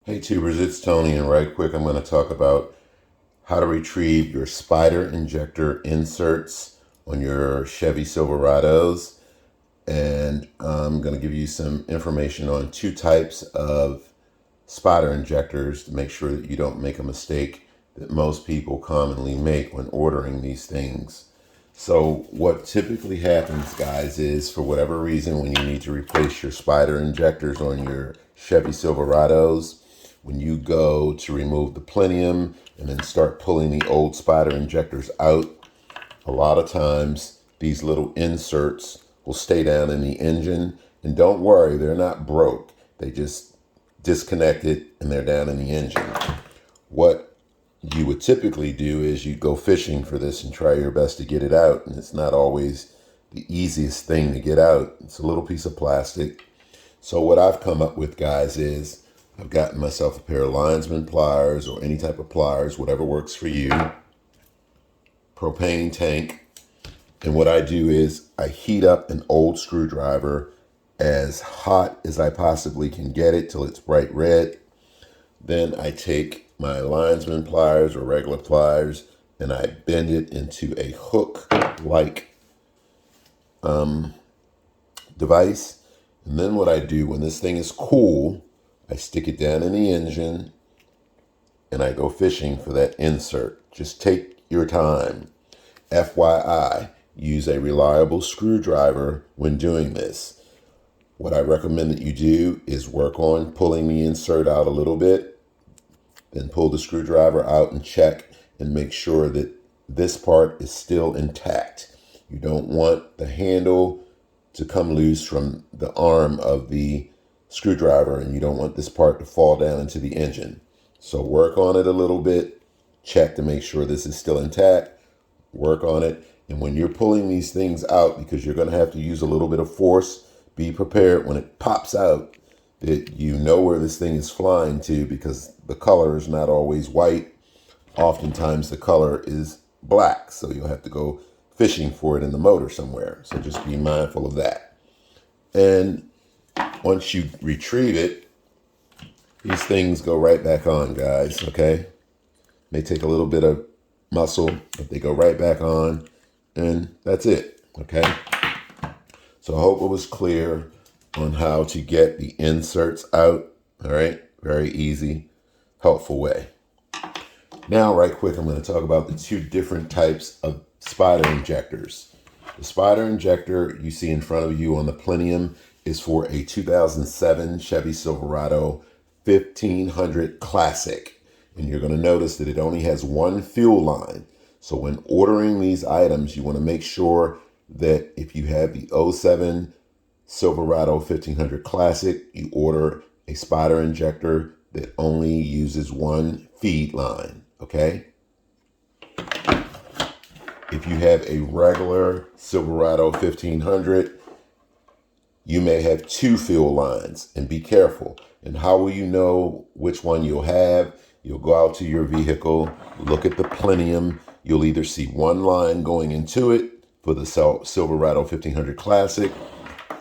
Hey tubers, it's Tony, and right quick I'm going to talk about how to retrieve your spider injector inserts on your Chevy Silverados, and I'm going to give you some information on two types of spider injectors to make sure that you don't make a mistake that most people commonly make when ordering these things. So what typically happens, guys, is for whatever reason when you need to replace your spider injectors on your Chevy Silverados, when you go to remove the plenum and then start pulling the old spider injectors out, a lot of times these little inserts will stay down in the engine. And don't worry, they're not broke. They just disconnected and they're down in the engine. What you would typically do is you go fishing for this and try your best to get it out. And it's not always the easiest thing to get out. It's a little piece of plastic. So what I've come up with, guys, is I've gotten myself a pair of linesman pliers or any type of pliers, whatever works for you, propane tank. And what I do is I heat up an old screwdriver as hot as I possibly can get it till it's bright red. Then I take my linesman pliers or regular pliers and I bend it into a hook-like device. And then what I do when this thing is cool, I stick it down in the engine and I go fishing for that insert. Just take your time. FYI, use a reliable screwdriver when doing this. What I recommend that you do is work on pulling the insert out a little bit, then pull the screwdriver out and check and make sure that this part is still intact. You don't want the handle to come loose from the arm of the screwdriver, and you don't want this part to fall down into the engine. So work on it a little bit, check to make sure this is still intact, work on it. And when you're pulling these things out, because you're going to have to use a little bit of force, be prepared when it pops out that you know where this thing is flying to, because the color is not always white. Oftentimes the color is black, so you'll have to go fishing for it in the motor somewhere. So just be mindful of that. And once you retrieve it, these things go right back on, guys, okay? May take a little bit of muscle, but they go right back on, and that's it, okay? So I hope it was clear on how to get the inserts out, all right? Very easy, helpful way. Now, right quick, I'm going to talk about the two different types of spider injectors. The spider injector you see in front of you on the plenum is for a 2007 Chevy Silverado 1500 Classic. And you're going to notice that it only has one fuel line. So when ordering these items, you want to make sure that if you have the 07 Silverado 1500 Classic, you order a spider injector that only uses one feed line, okay? If you have a regular Silverado 1500, you may have two fuel lines, and be careful. And how will you know which one you'll have? You'll go out to your vehicle, look at the plenum. You'll either see one line going into it for the Silverado 1500 Classic,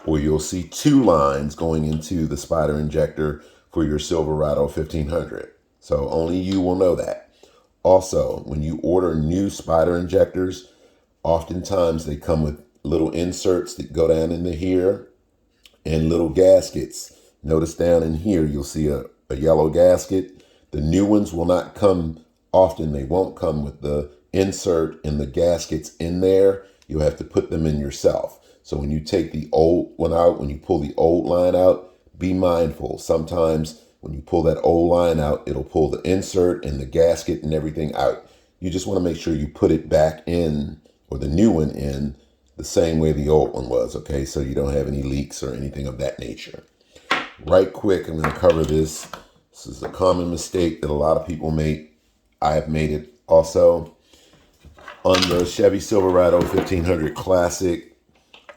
or you'll see two lines going into the spider injector for your Silverado 1500. So only you will know that. Also, when you order new spider injectors, oftentimes they come with little inserts that go down into here and little gaskets. Notice down in here, you'll see a yellow gasket. The new ones will not come often. They won't come with the insert and the gaskets in there. You'll have to put them in yourself. So when you take the old one out, when you pull the old line out, be mindful. Sometimes when you pull that old line out, it'll pull the insert and the gasket and everything out. You just want to make sure you put it back in, or the new one in, the same way the old one was, okay? So you don't have any leaks or anything of that nature. Right quick, I'm going to cover this. This is a common mistake that a lot of people make. I have made it also. On the Chevy Silverado 1500 Classic,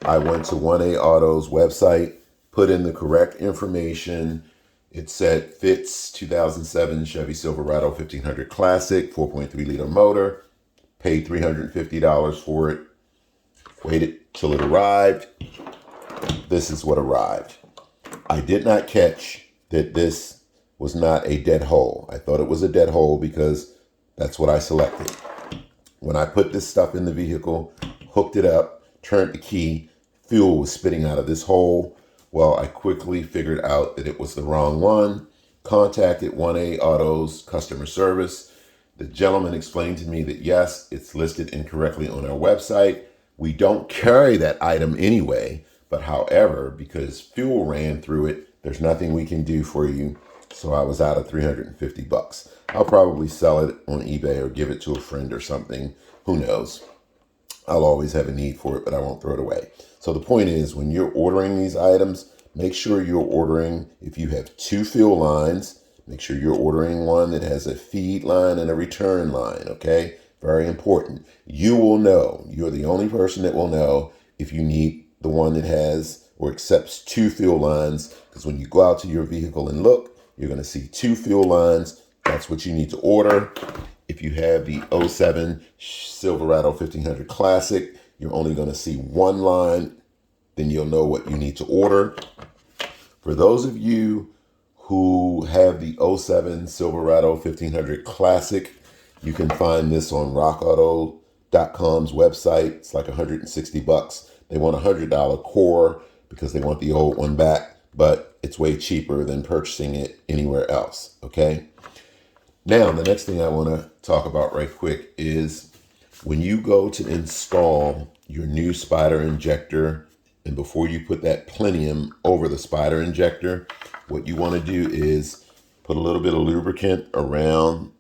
I went to 1A Auto's website, put in the correct information. It said fits 2007 Chevy Silverado 1500 Classic, 4.3 liter motor, paid $350 for it, waited till it arrived. This is what arrived. I did not catch that this was not a dead hole. I thought it was a dead hole because that's what I selected. When I put this stuff in the vehicle, hooked it up, turned the key, fuel was spitting out of this hole. Well, I quickly figured out that it was the wrong one, contacted 1A Auto's customer service. The gentleman explained to me that yes, it's listed incorrectly on our website. We don't carry that item anyway, but however, because fuel ran through it, there's nothing we can do for you. So I was out of $350. I'll probably sell it on eBay or give it to a friend or something. Who knows? I'll always have a need for it, but I won't throw it away. So the point is, when you're ordering these items, make sure you're ordering, if you have 2 fuel lines, make sure you're ordering one that has a feed line and a return line, okay? Very important. You will know, you're the only person that will know if you need the one that has or accepts 2 fuel lines, because when you go out to your vehicle and look, you're going to see 2 fuel lines. That's what you need to order. If you have the 07 Silverado 1500 Classic, you're only going to see 1 line. Then you'll know what you need to order. For those of you who have the 07 Silverado 1500 Classic, you can find this on rockauto.com's website. It's like $160. They want a $100 core because they want the old one back, but it's way cheaper than purchasing it anywhere else, okay? Now, the next thing I want to talk about right quick is when you go to install your new spider injector, and before you put that plenium over the spider injector, what you want to do is put a little bit of lubricant around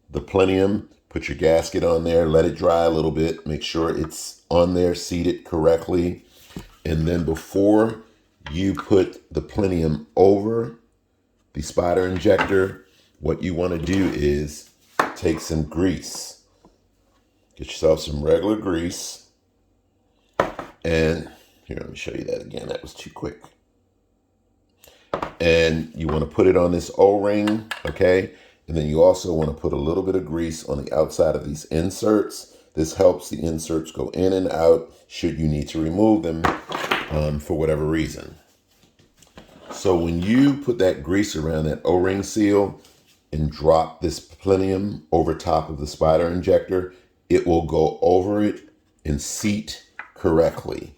the plenium, put your gasket on there, let it dry a little bit, make sure it's on there, seated correctly. And then before you put the plenium over the spider injector, what you want to do is take some grease. Get yourself some regular grease. And here, let me show you that again. That was too quick. And you want to put it on this O-ring, okay? And then you also want to put a little bit of grease on the outside of these inserts. This helps the inserts go in and out should you need to remove them for whatever reason. So when you put that grease around that O-ring seal and drop this plenium over top of the spider injector, it will go over it and seat correctly.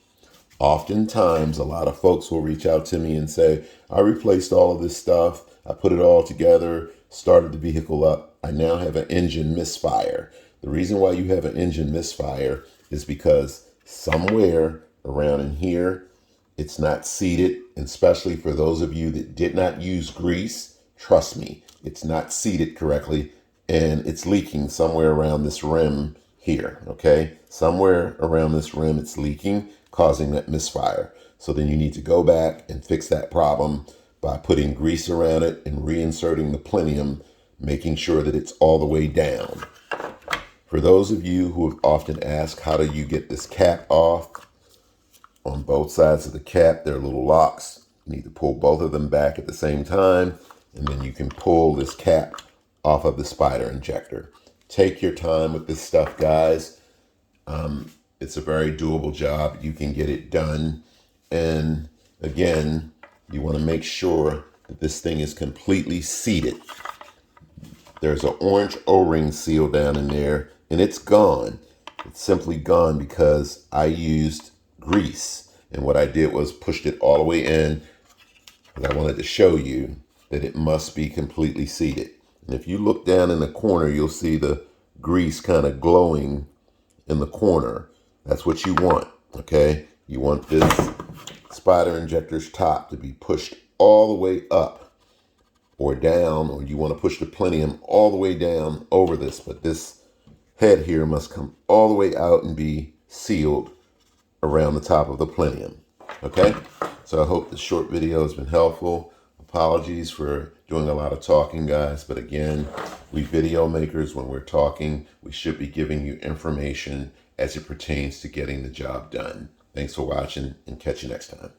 Oftentimes, a lot of folks will reach out to me and say, I replaced all of this stuff. I put it all together, started the vehicle up. I now have an engine misfire. The reason why you have an engine misfire is because somewhere around in here, it's not seated, and especially for those of you that did not use grease, trust me, it's not seated correctly, and it's leaking somewhere around this rim here, okay? Somewhere around this rim, it's leaking, causing that misfire. So then you need to go back and fix that problem by putting grease around it and reinserting the plenium, making sure that it's all the way down. For those of you who have often asked, how do you get this cap off? On both sides of the cap, there are little locks. You need to pull both of them back at the same time, and then you can pull this cap off of the spider injector. Take your time with this stuff, guys. It's a very doable job. You can get it done. And again, you want to make sure that this thing is completely seated. There's an orange O-ring seal down in there, and it's gone. It's simply gone because I used grease. And what I did was pushed it all the way in, and I wanted to show you that it must be completely seated. And if you look down in the corner, you'll see the grease kind of glowing in the corner. That's what you want, okay? You want this spider injector's top to be pushed all the way up or down, or you want to push the plenium all the way down over this, but this head here must come all the way out and be sealed around the top of the plenium, okay? So I hope this short video has been helpful. Apologies for doing a lot of talking, guys, but again, we video makers, when we're talking, we should be giving you information as it pertains to getting the job done. Thanks for watching, and catch you next time.